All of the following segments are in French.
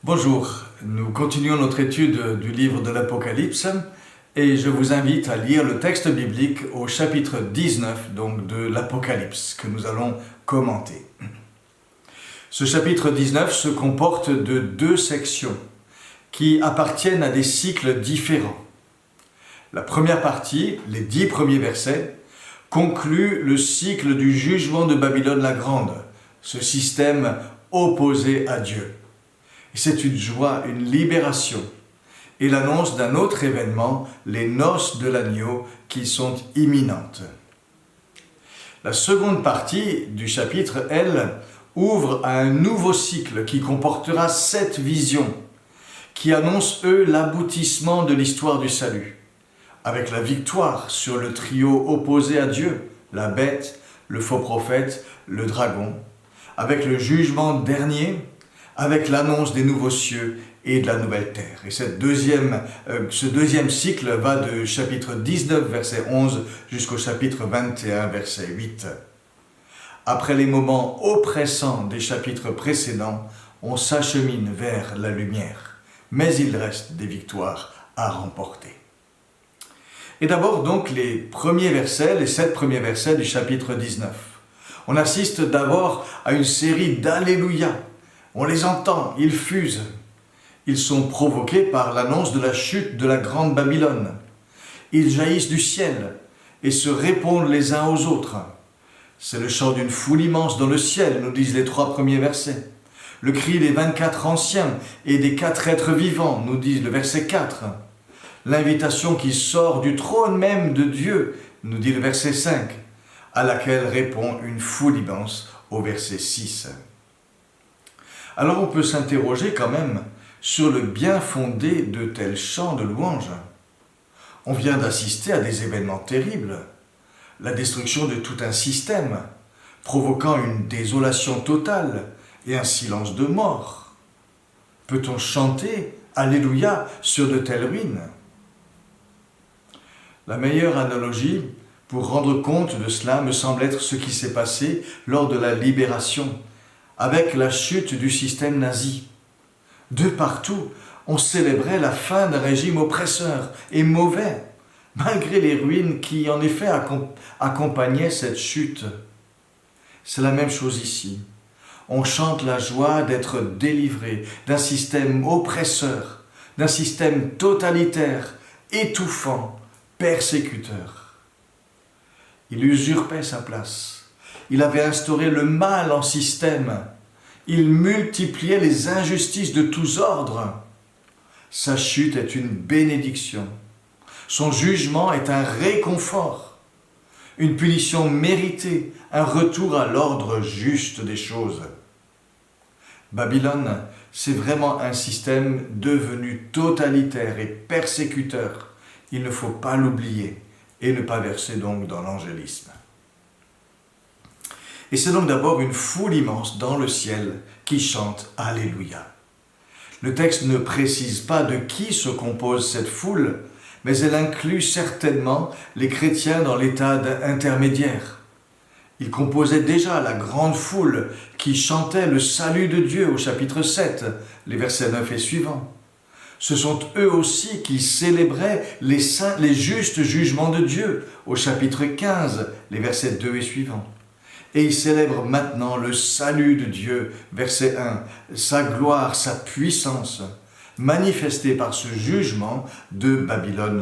Bonjour, nous continuons notre étude du livre de l'Apocalypse et je vous invite à lire le texte biblique au chapitre 19 donc, de l'Apocalypse que nous allons commenter. Ce chapitre 19 se comporte de deux sections qui appartiennent à des cycles différents. La première partie, les 10 premiers versets, conclut le cycle du jugement de Babylone la Grande, ce système opposé à Dieu. C'est une joie, une libération et l'annonce d'un autre événement, les noces de l'agneau, qui sont imminentes. La seconde partie du chapitre, elle, ouvre à un nouveau cycle qui comportera 7 visions, qui annoncent, eux, l'aboutissement de l'histoire du salut, avec la victoire sur le trio opposé à Dieu, la bête, le faux prophète, le dragon, avec le jugement dernier, avec l'annonce des nouveaux cieux et de la nouvelle terre. Et ce deuxième cycle va de chapitre 19, verset 11, jusqu'au chapitre 21, verset 8. Après les moments oppressants des chapitres précédents, on s'achemine vers la lumière, mais il reste des victoires à remporter. Et d'abord donc les 7 premiers versets du chapitre 19. On assiste d'abord à une série d'Alléluia. On les entend, ils fusent. Ils sont provoqués par l'annonce de la chute de la grande Babylone. Ils jaillissent du ciel et se répondent les uns aux autres. C'est le chant d'une foule immense dans le ciel, nous disent les 3 premiers versets. Le cri des 24 anciens et des 4 êtres vivants, nous disent le verset 4. L'invitation qui sort du trône même de Dieu, nous dit le verset 5, à laquelle répond une foule immense au verset 6. Alors on peut s'interroger quand même sur le bien fondé de tels chants de louange. On vient d'assister à des événements terribles, la destruction de tout un système, provoquant une désolation totale et un silence de mort. Peut-on chanter Alléluia sur de telles ruines? La meilleure analogie pour rendre compte de cela me semble être ce qui s'est passé lors de la libération, avec la chute du système nazi. De partout, on célébrait la fin d'un régime oppresseur et mauvais, malgré les ruines qui, en effet, accompagnaient cette chute. C'est la même chose ici. On chante la joie d'être délivré d'un système oppresseur, d'un système totalitaire, étouffant, persécuteur. Il usurpait sa place. Il avait instauré le mal en système. Il multipliait les injustices de tous ordres. Sa chute est une bénédiction. Son jugement est un réconfort, une punition méritée, un retour à l'ordre juste des choses. Babylone, c'est vraiment un système devenu totalitaire et persécuteur. Il ne faut pas l'oublier et ne pas verser donc dans l'angélisme. Et c'est donc d'abord une foule immense dans le ciel qui chante Alléluia. Le texte ne précise pas de qui se compose cette foule, mais elle inclut certainement les chrétiens dans l'état intermédiaire. Il composait déjà la grande foule qui chantait le salut de Dieu au chapitre 7, les versets 9 et suivants. Ce sont eux aussi qui célébraient les justes jugements de Dieu au chapitre 15, les versets 2 et suivants. Et ils célèbrent maintenant le salut de Dieu, verset 1, sa gloire, sa puissance, manifestée par ce jugement de Babylone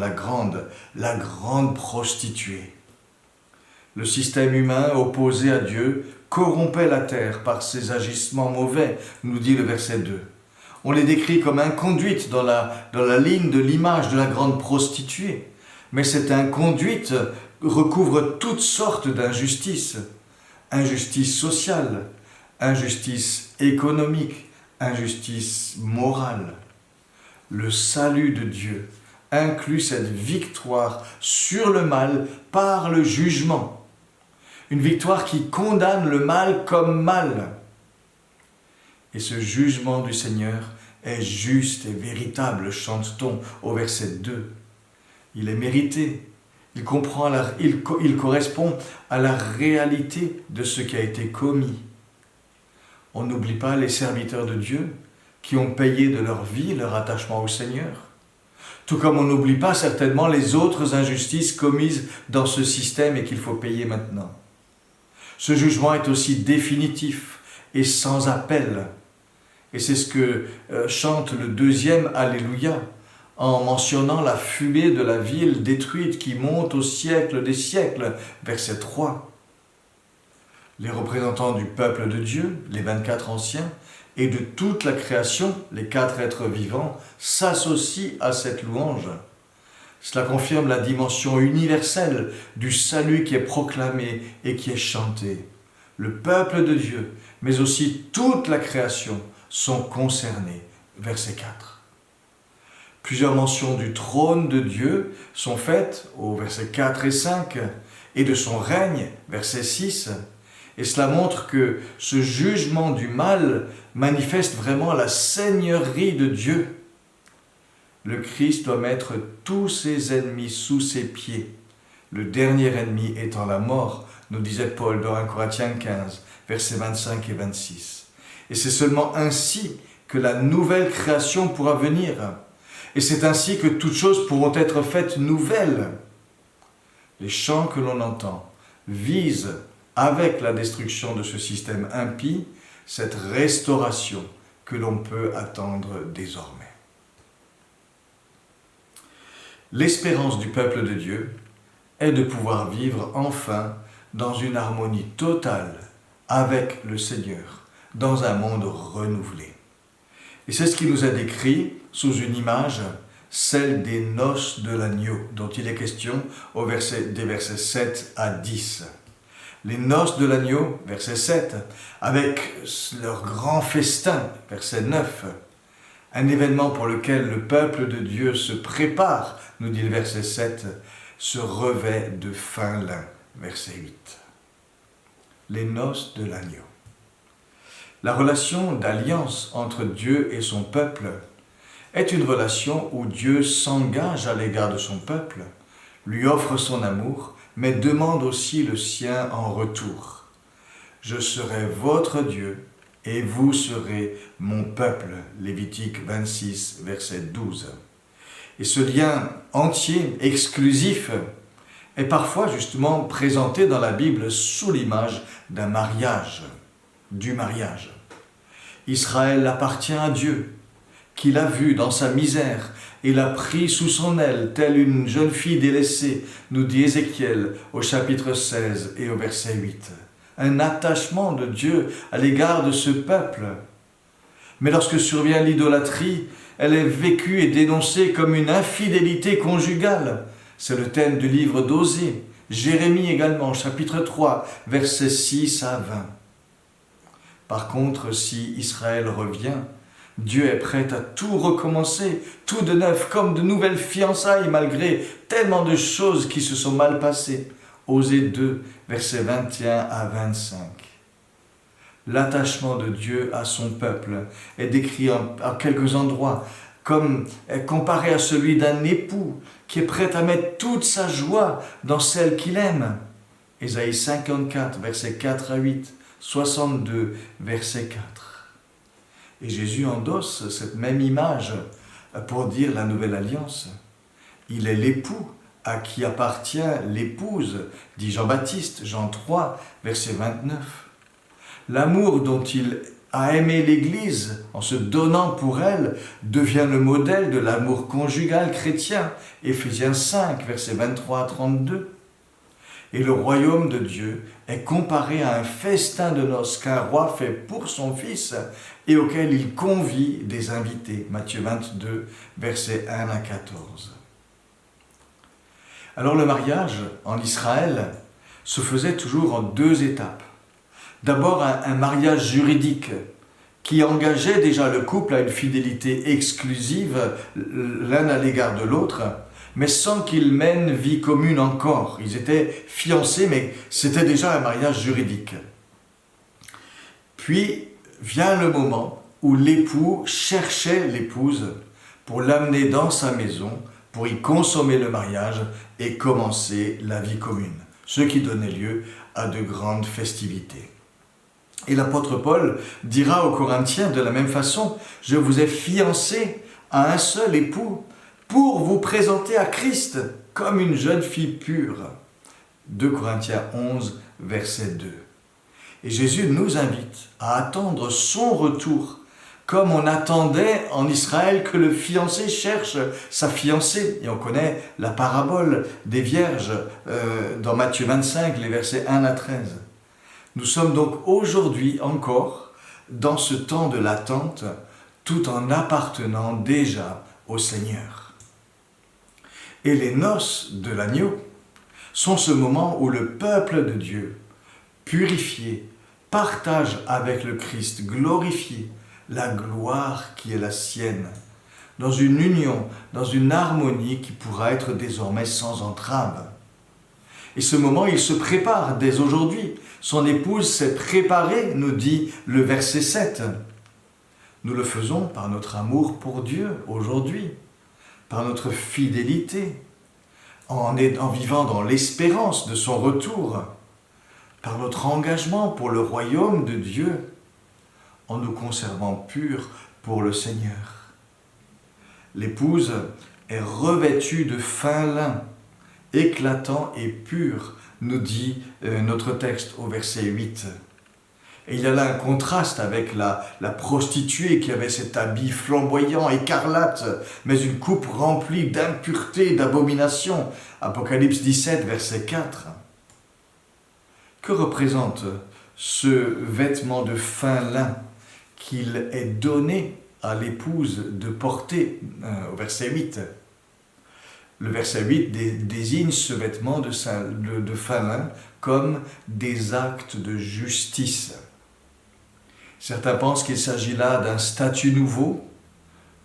la grande prostituée. Le système humain opposé à Dieu corrompait la terre par ses agissements mauvais, nous dit le verset 2. On les décrit comme inconduites dans la ligne de l'image de la grande prostituée. Mais cette inconduite recouvre toutes sortes d'injustices. Injustice sociale, injustice économique, injustice morale. Le salut de Dieu inclut cette victoire sur le mal par le jugement. Une victoire qui condamne le mal comme mal. Et ce jugement du Seigneur est juste et véritable, chante-t-on au verset 2. Il est mérité. Il correspond à la réalité de ce qui a été commis. On n'oublie pas les serviteurs de Dieu qui ont payé de leur vie leur attachement au Seigneur. Tout comme on n'oublie pas certainement les autres injustices commises dans ce système et qu'il faut payer maintenant. Ce jugement est aussi définitif et sans appel. Et c'est ce que chante le deuxième Alléluia, en mentionnant la fumée de la ville détruite qui monte au siècle des siècles, verset 3. Les représentants du peuple de Dieu, les 24 anciens, et de toute la création, les 4 êtres vivants, s'associent à cette louange. Cela confirme la dimension universelle du salut qui est proclamé et qui est chanté. Le peuple de Dieu, mais aussi toute la création, sont concernés. Verset 4. Plusieurs mentions du trône de Dieu sont faites au verset 4 et 5 et de son règne, verset 6. Et cela montre que ce jugement du mal manifeste vraiment la seigneurie de Dieu. Le Christ doit mettre tous ses ennemis sous ses pieds, le dernier ennemi étant la mort, nous disait Paul dans 1 Corinthiens 15, versets 25 et 26. Et c'est seulement ainsi que la nouvelle création pourra venir. Et c'est ainsi que toutes choses pourront être faites nouvelles. Les chants que l'on entend visent, avec la destruction de ce système impie, cette restauration que l'on peut attendre désormais. L'espérance du peuple de Dieu est de pouvoir vivre enfin dans une harmonie totale avec le Seigneur, dans un monde renouvelé. Et c'est ce qui nous est décrit sous une image, celle des noces de l'agneau, dont il est question des versets 7 à 10. Les noces de l'agneau, verset 7, avec leur grand festin, verset 9, un événement pour lequel le peuple de Dieu se prépare, nous dit le verset 7, se revêt de fin lin, verset 8. Les noces de l'agneau. La relation d'alliance entre Dieu et son peuple est une relation où Dieu s'engage à l'égard de son peuple, lui offre son amour, mais demande aussi le sien en retour. Je serai votre Dieu et vous serez mon peuple. Lévitique 26, verset 12. Et ce lien entier, exclusif, est parfois justement présenté dans la Bible sous l'image d'un mariage, du mariage. Israël appartient à Dieu, qui l'a vu dans sa misère et l'a pris sous son aile, telle une jeune fille délaissée, nous dit Ézéchiel au chapitre 16 et au verset 8. Un attachement de Dieu à l'égard de ce peuple. Mais lorsque survient l'idolâtrie, elle est vécue et dénoncée comme une infidélité conjugale. C'est le thème du livre d'Osée, Jérémie également, chapitre 3, versets 6 à 20. Par contre, si Israël revient, Dieu est prêt à tout recommencer, tout de neuf, comme de nouvelles fiançailles, malgré tellement de choses qui se sont mal passées. Osée 2, versets 21 à 25. L'attachement de Dieu à son peuple est décrit à quelques endroits, comme comparé à celui d'un époux qui est prêt à mettre toute sa joie dans celle qu'il aime. Ésaïe 54, versets 4 à 8, 62, verset 4. Et Jésus endosse cette même image pour dire la nouvelle alliance. Il est l'époux à qui appartient l'épouse, dit Jean-Baptiste, Jean 3, verset 29. L'amour dont il a aimé l'Église en se donnant pour elle devient le modèle de l'amour conjugal chrétien, Éphésiens 5, versets 23 à 32. Et le royaume de Dieu est comparé à un festin de noces qu'un roi fait pour son fils et auquel il convie des invités. Matthieu 22, versets 1 à 14. Alors le mariage en Israël se faisait toujours en 2 étapes. D'abord un mariage juridique qui engageait déjà le couple à une fidélité exclusive l'un à l'égard de l'autre, mais sans qu'ils mènent vie commune encore. Ils étaient fiancés, mais c'était déjà un mariage juridique. Puis vient le moment où l'époux cherchait l'épouse pour l'amener dans sa maison, pour y consommer le mariage et commencer la vie commune, ce qui donnait lieu à de grandes festivités. Et l'apôtre Paul dira aux Corinthiens de la même façon, « Je vous ai fiancés à un seul époux pour vous présenter à Christ comme une jeune fille pure. » 2 Corinthiens 11, verset 2. Et Jésus nous invite à attendre son retour, comme on attendait en Israël que le fiancé cherche sa fiancée. Et on connaît la parabole des vierges dans Matthieu 25, les versets 1 à 13. Nous sommes donc aujourd'hui encore dans ce temps de l'attente, tout en appartenant déjà au Seigneur. Et les noces de l'agneau sont ce moment où le peuple de Dieu, purifié, partage avec le Christ glorifié la gloire qui est la sienne, dans une union, dans une harmonie qui pourra être désormais sans entrave. Et ce moment, il se prépare dès aujourd'hui. Son épouse s'est préparée, nous dit le verset 7. Nous le faisons par notre amour pour Dieu aujourd'hui, par notre fidélité, en vivant dans l'espérance de son retour, par notre engagement pour le royaume de Dieu, en nous conservant purs pour le Seigneur. L'épouse est revêtue de fin lin, éclatant et pur, nous dit notre texte au verset 8. Et il y a là un contraste avec la prostituée qui avait cet habit flamboyant, écarlate, mais une coupe remplie d'impureté, d'abomination. Apocalypse 17, verset 4. Que représente ce vêtement de fin lin qu'il est donné à l'épouse de porter au verset 8? Le verset 8 désigne ce vêtement de fin lin comme des actes de justice. Certains pensent qu'il s'agit là d'un statut nouveau,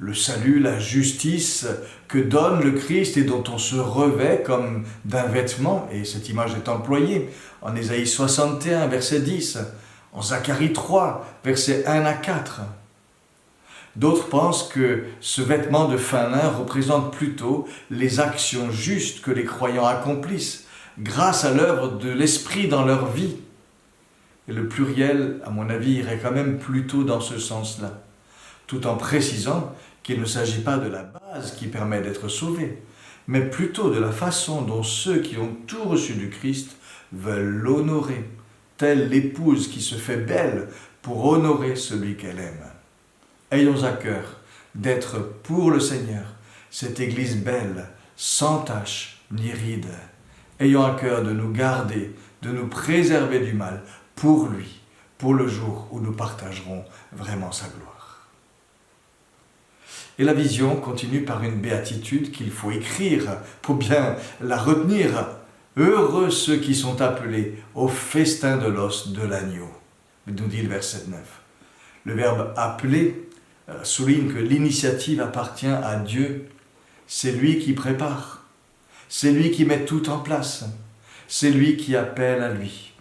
le salut, la justice que donne le Christ et dont on se revêt comme d'un vêtement, et cette image est employée en Ésaïe 61, verset 10, en Zacharie 3, versets 1 à 4. D'autres pensent que ce vêtement de fin lin représente plutôt les actions justes que les croyants accomplissent grâce à l'œuvre de l'Esprit dans leur vie. Et le pluriel, à mon avis, irait quand même plutôt dans ce sens-là, tout en précisant qu'il ne s'agit pas de la base qui permet d'être sauvé, mais plutôt de la façon dont ceux qui ont tout reçu du Christ veulent l'honorer, telle l'épouse qui se fait belle pour honorer celui qu'elle aime. Ayons à cœur d'être pour le Seigneur cette Église belle, sans tache ni ride. Ayons à cœur de nous garder, de nous préserver du mal pour lui, pour le jour où nous partagerons vraiment sa gloire. Et la vision continue par une béatitude qu'il faut écrire pour bien la retenir. Heureux ceux qui sont appelés au festin de l'os de l'agneau, nous dit le verset 9. Le verbe appeler souligne que l'initiative appartient à Dieu. C'est lui qui prépare, c'est lui qui met tout en place, c'est lui qui appelle à lui.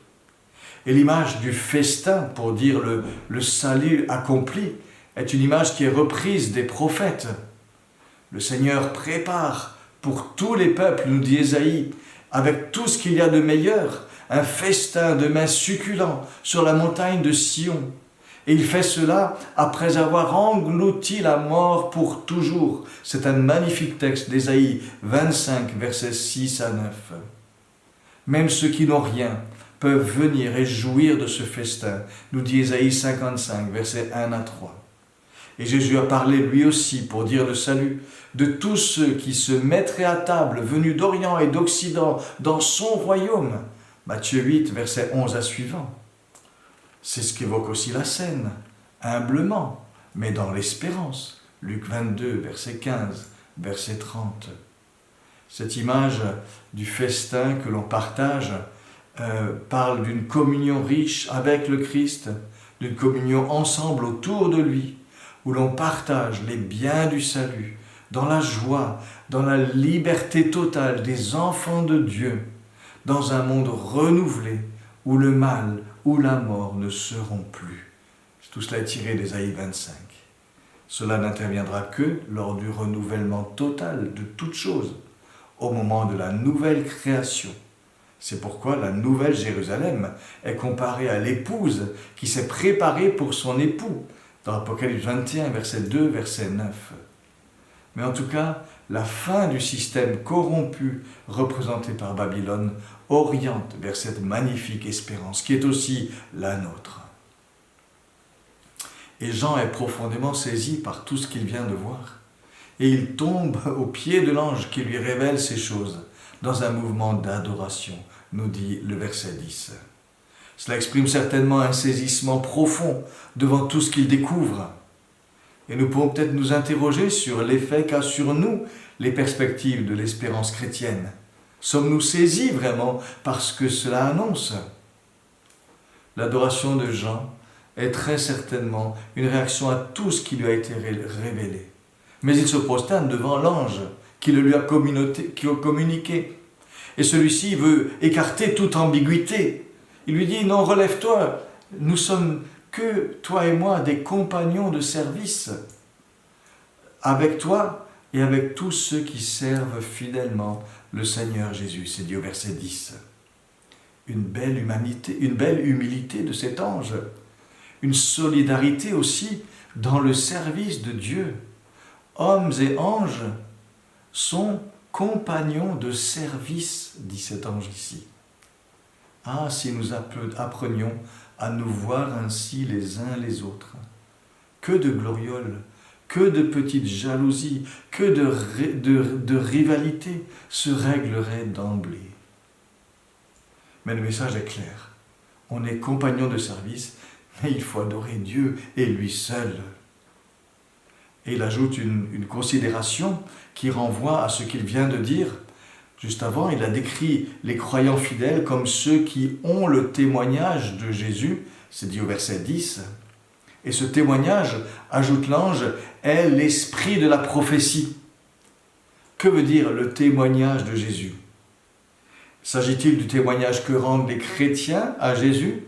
Et l'image du festin, pour dire le salut accompli, est une image qui est reprise des prophètes. Le Seigneur prépare pour tous les peuples, nous dit Ésaïe, avec tout ce qu'il y a de meilleur, un festin de mets succulents sur la montagne de Sion. Et il fait cela après avoir englouti la mort pour toujours. C'est un magnifique texte d'Ésaïe 25, versets 6 à 9. Même ceux qui n'ont rien peuvent venir et jouir de ce festin, nous dit Ésaïe 55, versets 1 à 3. Et Jésus a parlé lui aussi pour dire le salut de tous ceux qui se mettraient à table, venus d'Orient et d'Occident, dans son royaume. Matthieu 8, versets 11 à suivant. C'est ce qu'évoque aussi la scène, humblement, mais dans l'espérance. Luc 22, verset 15, verset 30. Cette image du festin que l'on partage parle d'une communion riche avec le Christ, d'une communion ensemble autour de lui, où l'on partage les biens du salut, dans la joie, dans la liberté totale des enfants de Dieu, dans un monde renouvelé, où le mal ou la mort ne seront plus. Tout cela est tiré d'Ésaïe 25. Cela n'interviendra que lors du renouvellement total de toutes choses, au moment de la nouvelle création, C'est pourquoi la nouvelle Jérusalem est comparée à l'épouse qui s'est préparée pour son époux, dans Apocalypse 21, verset 2, verset 9. Mais en tout cas, la fin du système corrompu représenté par Babylone oriente vers cette magnifique espérance qui est aussi la nôtre. Et Jean est profondément saisi par tout ce qu'il vient de voir. Et il tombe aux pieds de l'ange qui lui révèle ces choses dans un mouvement d'adoration, nous dit le verset 10. Cela exprime certainement un saisissement profond devant tout ce qu'il découvre. Et nous pouvons peut-être nous interroger sur l'effet qu'a sur nous les perspectives de l'espérance chrétienne. Sommes-nous saisis vraiment par ce que cela annonce? L'adoration de Jean est très certainement une réaction à tout ce qui lui a été révélé. Mais il se prosterne devant l'ange qui le lui a communiqué. Et celui-ci veut écarter toute ambiguïté. Il lui dit, non, relève-toi, nous sommes que toi et moi des compagnons de service avec toi et avec tous ceux qui servent fidèlement le Seigneur Jésus. C'est dit au verset 10. Une belle humilité de cet ange, une solidarité aussi dans le service de Dieu. Hommes et anges sont compagnons de service, dit cet ange ici. Ah, si nous apprenions à nous voir ainsi les uns les autres. Que de glorioles, que de petites jalousies, que de rivalités se régleraient d'emblée. Mais le message est clair. On est compagnons de service, mais il faut adorer Dieu et lui seul. Et il ajoute une considération qui renvoie à ce qu'il vient de dire. Juste avant, il a décrit les croyants fidèles comme ceux qui ont le témoignage de Jésus, c'est dit au verset 10. Et ce témoignage, ajoute l'ange, est l'esprit de la prophétie. Que veut dire le témoignage de Jésus? S'agit-il du témoignage que rendent les chrétiens à Jésus?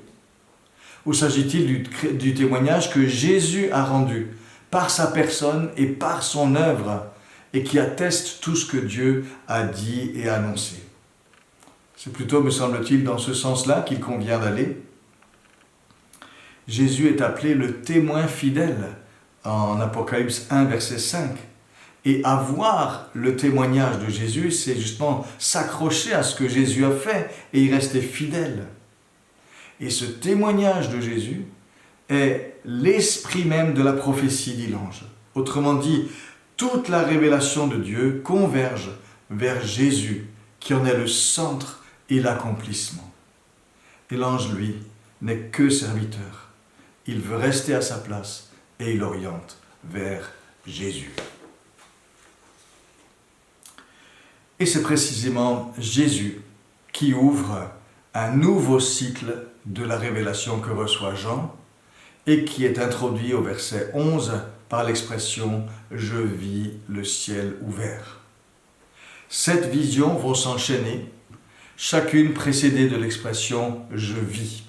Ou s'agit-il du témoignage que Jésus a rendu par sa personne et par son œuvre et qui atteste tout ce que Dieu a dit et annoncé? C'est plutôt, me semble-t-il, dans ce sens-là qu'il convient d'aller. Jésus est appelé le témoin fidèle en Apocalypse 1, verset 5. Et avoir le témoignage de Jésus, c'est justement s'accrocher à ce que Jésus a fait et y rester fidèle. Et ce témoignage de Jésus est l'esprit même de la prophétie, dit l'ange. Autrement dit, toute la révélation de Dieu converge vers Jésus, qui en est le centre et l'accomplissement. Et l'ange, lui, n'est que serviteur. Il veut rester à sa place et il oriente vers Jésus. Et c'est précisément Jésus qui ouvre un nouveau cycle de la révélation que reçoit Jean et qui est introduit au verset 11 par l'expression « Je vis le ciel ouvert ». Sept visions vont s'enchaîner, chacune précédée de l'expression « Je vis ».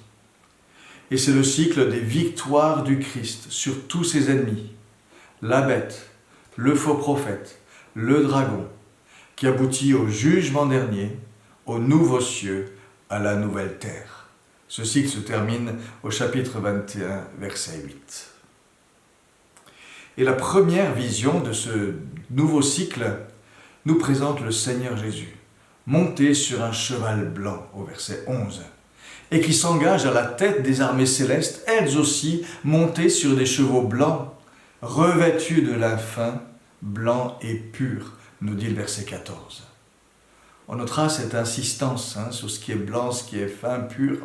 Et c'est le cycle des victoires du Christ sur tous ses ennemis, la bête, le faux prophète, le dragon, qui aboutit au jugement dernier, aux nouveaux cieux, à la nouvelle terre. Ce cycle se termine au chapitre 21, verset 8. Et la première vision de ce nouveau cycle nous présente le Seigneur Jésus, monté sur un cheval blanc, au verset 11, et qui s'engage à la tête des armées célestes, elles aussi montées sur des chevaux blancs, revêtus de lin fin, blanc et pur, nous dit le verset 14. On notera cette insistance sur ce qui est blanc, ce qui est fin, pur.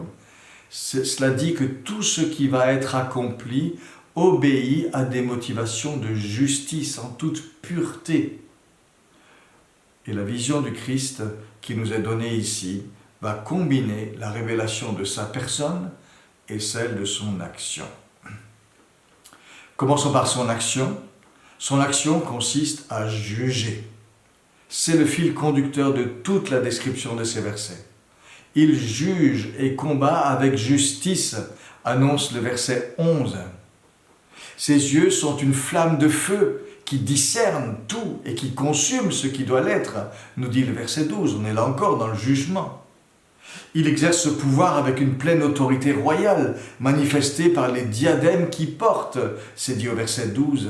Cela dit que tout ce qui va être accompli obéit à des motivations de justice en toute pureté. Et la vision du Christ qui nous est donnée ici va combiner la révélation de sa personne et celle de son action. Commençons par son action. Son action consiste à juger. C'est le fil conducteur de toute la description de ces versets. Il juge et combat avec justice, annonce le verset 11. Ses yeux sont une flamme de feu qui discerne tout et qui consume ce qui doit l'être, nous dit le verset 12. On est là encore dans le jugement. Il exerce ce pouvoir avec une pleine autorité royale, manifestée par les diadèmes qu'il porte, c'est dit au verset 12.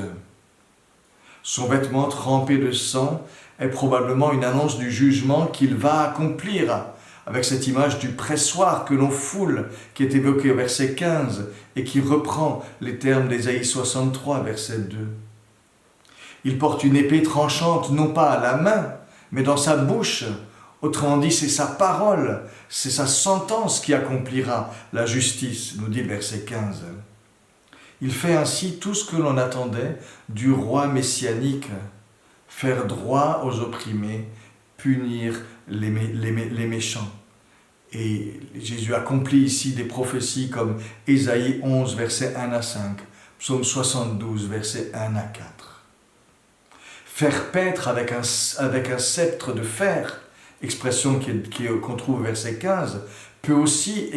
Son vêtement trempé de sang est probablement une annonce du jugement qu'il va accomplir, avec cette image du pressoir que l'on foule, qui est évoquée au verset 15 et qui reprend les termes d'Ésaïe 63, verset 2. Il porte une épée tranchante, non pas à la main, mais dans sa bouche. Autrement dit, c'est sa parole, c'est sa sentence qui accomplira la justice, nous dit le verset 15. Il fait ainsi tout ce que l'on attendait du roi messianique, faire droit aux opprimés, punir les méchants. Et Jésus accomplit ici des prophéties comme Ésaïe 11, versets 1 à 5, Psaume 72, versets 1 à 4. Faire paître avec un sceptre de fer, expression qu'on trouve au verset 15, peut aussi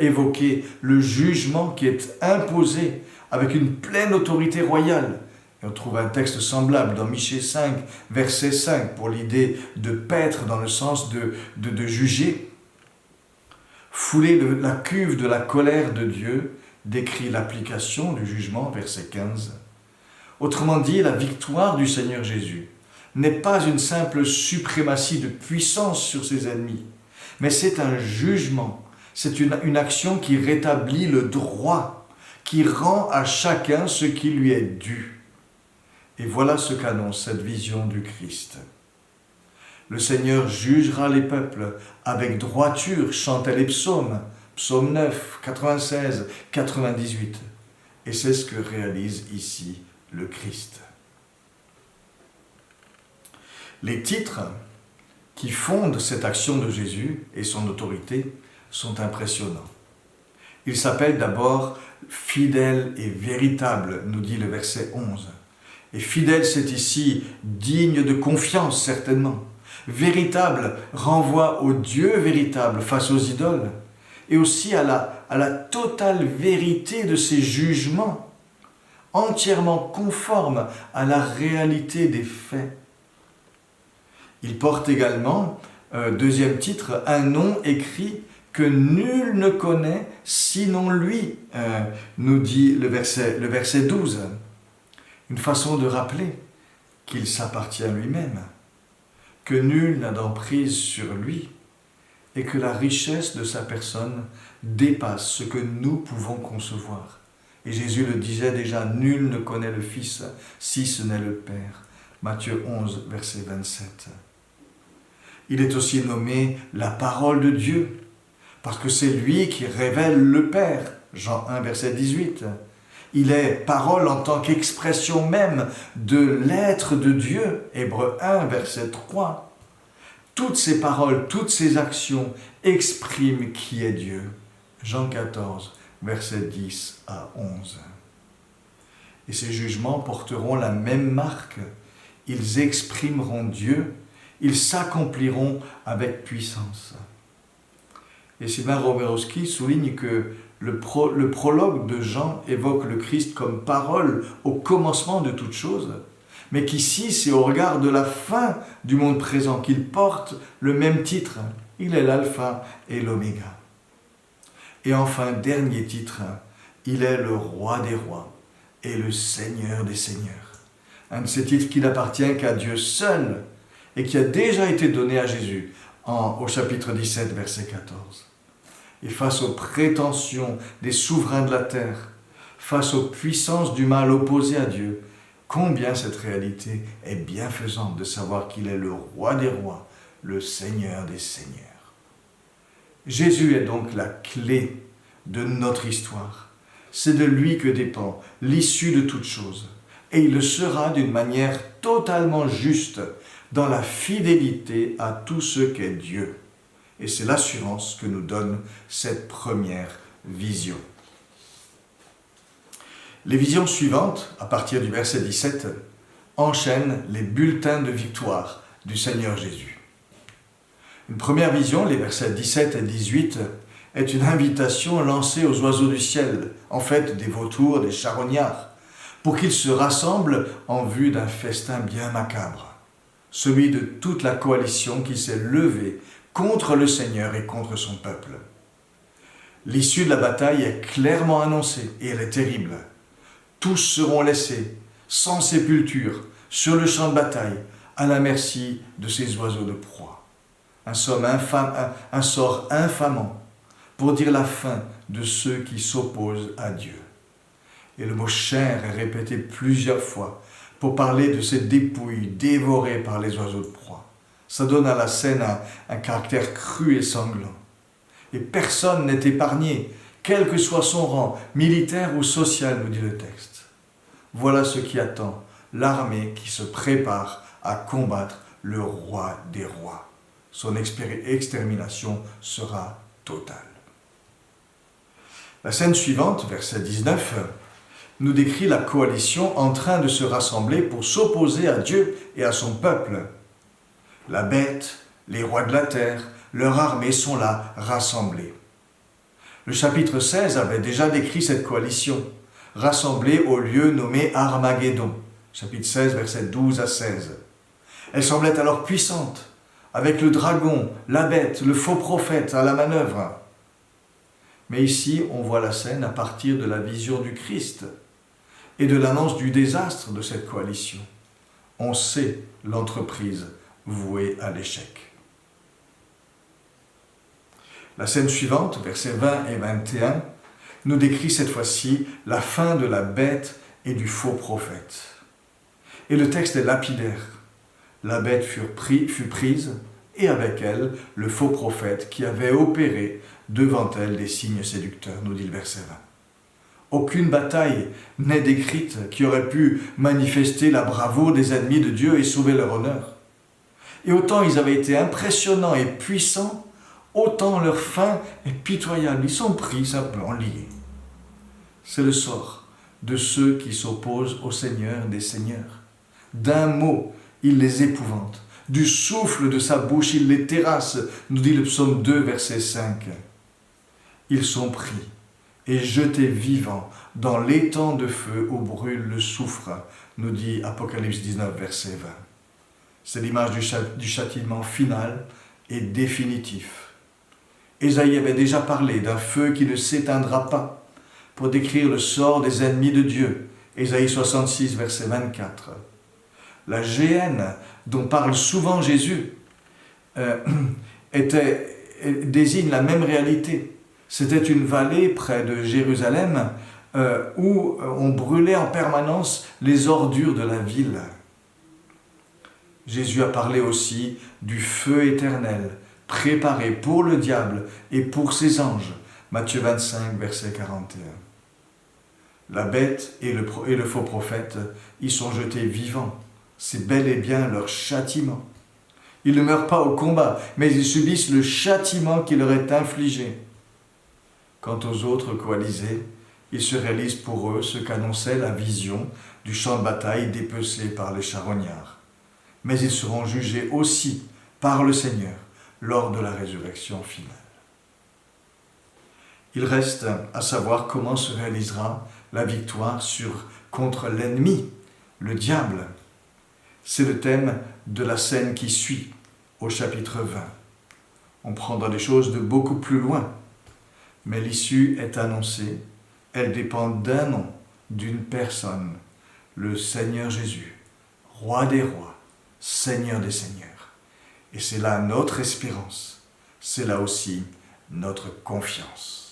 évoquer le jugement qui est imposé avec une pleine autorité royale. Et on trouve un texte semblable dans Michée 5, verset 5, pour l'idée de paître dans le sens de juger. Fouler la cuve de la colère de Dieu décrit l'application du jugement, verset 15. Autrement dit, la victoire du Seigneur Jésus n'est pas une simple suprématie de puissance sur ses ennemis, mais c'est un jugement, c'est une action qui rétablit le droit, qui rend à chacun ce qui lui est dû. Et voilà ce qu'annonce cette vision du Christ. Le Seigneur jugera les peuples avec droiture, chantaient les psaumes, psaume 9, 96, 98. Et c'est ce que réalise ici le Christ. Les titres qui fondent cette action de Jésus et son autorité sont impressionnants. Il s'appelle d'abord « fidèle et véritable », nous dit le verset 11. Et fidèle, c'est ici digne de confiance, certainement. Véritable renvoie au Dieu véritable face aux idoles et aussi à la totale vérité de ses jugements, entièrement conforme à la réalité des faits. Il porte également, deuxième titre, un nom écrit que nul ne connaît sinon lui, nous dit le verset 12. Une façon de rappeler qu'il s'appartient à lui-même, que nul n'a d'emprise sur lui et que la richesse de sa personne dépasse ce que nous pouvons concevoir. Et Jésus le disait déjà, nul ne connaît le Fils si ce n'est le Père. Matthieu 11, verset 27. Il est aussi nommé la parole de Dieu, parce que c'est lui qui révèle le Père. Jean 1, verset 18. Il est parole en tant qu'expression même de l'être de Dieu. Hébreux 1, verset 3. Toutes ces paroles, toutes ces actions expriment qui est Dieu. Jean 14, verset 10 à 11. Et ces jugements porteront la même marque. Ils exprimeront Dieu. Ils s'accompliront avec puissance. Et Sylvain Roberowski souligne que le prologue de Jean évoque le Christ comme parole au commencement de toute chose, mais qu'ici, c'est au regard de la fin du monde présent qu'il porte le même titre. Il est l'alpha et l'oméga. Et enfin, dernier titre, il est le roi des rois et le seigneur des seigneurs. Un de ces titres qui n'appartient qu'à Dieu seul et qui a déjà été donné à Jésus au chapitre 17, verset 14. Et face aux prétentions des souverains de la terre, face aux puissances du mal opposé à Dieu, combien cette réalité est bienfaisante de savoir qu'il est le roi des rois, le Seigneur des seigneurs. Jésus est donc la clé de notre histoire. C'est de lui que dépend l'issue de toute chose. Et il le sera d'une manière totalement juste, dans la fidélité à tout ce qu'est Dieu. Et c'est l'assurance que nous donne cette première vision. Les visions suivantes, à partir du verset 17, enchaînent les bulletins de victoire du Seigneur Jésus. Une première vision, les versets 17 et 18, est une invitation lancée aux oiseaux du ciel, en fait des vautours, des charognards, pour qu'ils se rassemblent en vue d'un festin bien macabre, celui de toute la coalition qui s'est levée contre le Seigneur et contre son peuple. L'issue de la bataille est clairement annoncée et elle est terrible. Tous seront laissés, sans sépulture, sur le champ de bataille, à la merci de ces oiseaux de proie. Un sort infamant pour dire la fin de ceux qui s'opposent à Dieu. Et le mot chair est répété plusieurs fois pour parler de ces dépouilles dévorées par les oiseaux de proie. Ça donne à la scène un caractère cru et sanglant. Et personne n'est épargné, quel que soit son rang, militaire ou social, nous dit le texte. Voilà ce qui attend l'armée qui se prépare à combattre le roi des rois. Son extermination sera totale. La scène suivante, verset 19, nous décrit la coalition en train de se rassembler pour s'opposer à Dieu et à son peuple. La bête, les rois de la terre, leur armée sont là rassemblés. Le chapitre 16 avait déjà décrit cette coalition, rassemblée au lieu nommé Armageddon. Chapitre 16, versets 12 à 16. Elle semblait alors puissante, avec le dragon, la bête, le faux prophète à la manœuvre. Mais ici, on voit la scène à partir de la vision du Christ et de l'annonce du désastre de cette coalition. On sait l'entreprise vouée à l'échec. La scène suivante, versets 20 et 21, nous décrit cette fois-ci la fin de la bête et du faux prophète. Et le texte est lapidaire. La bête fut prise, et avec elle, le faux prophète qui avait opéré devant elle des signes séducteurs, nous dit le verset 20. Aucune bataille n'est décrite qui aurait pu manifester la bravoure des ennemis de Dieu et sauver leur honneur. Et autant ils avaient été impressionnants et puissants, autant leur fin est pitoyable. Ils sont pris simplement liés. C'est le sort de ceux qui s'opposent au Seigneur des Seigneurs. D'un mot, il les épouvante. Du souffle de sa bouche, il les terrasse, nous dit le psaume 2, verset 5. Ils sont pris et jetés vivants dans l'étang de feu où brûle le soufre, nous dit Apocalypse 19, verset 20. C'est l'image du châtiment final et définitif. Ésaïe avait déjà parlé d'un feu qui ne s'éteindra pas pour décrire le sort des ennemis de Dieu. Ésaïe 66, verset 24. La géhenne dont parle souvent Jésus désigne la même réalité. C'était une vallée près de Jérusalem où on brûlait en permanence les ordures de la ville. Jésus a parlé aussi du feu éternel préparé pour le diable et pour ses anges. Matthieu 25, verset 41. La bête et le faux prophète y sont jetés vivants. C'est bel et bien leur châtiment. Ils ne meurent pas au combat, mais ils subissent le châtiment qui leur est infligé. Quant aux autres coalisés, il se réalise pour eux ce qu'annonçait la vision du champ de bataille dépecé par les charognards. Mais ils seront jugés aussi par le Seigneur lors de la résurrection finale. Il reste à savoir comment se réalisera la victoire contre l'ennemi, le diable. C'est le thème de la scène qui suit, au chapitre 20. On prendra des choses de beaucoup plus loin, mais l'issue est annoncée. Elle dépend d'un nom, d'une personne, le Seigneur Jésus, Roi des rois, Seigneur des seigneurs. Et c'est là notre espérance, c'est là aussi notre confiance.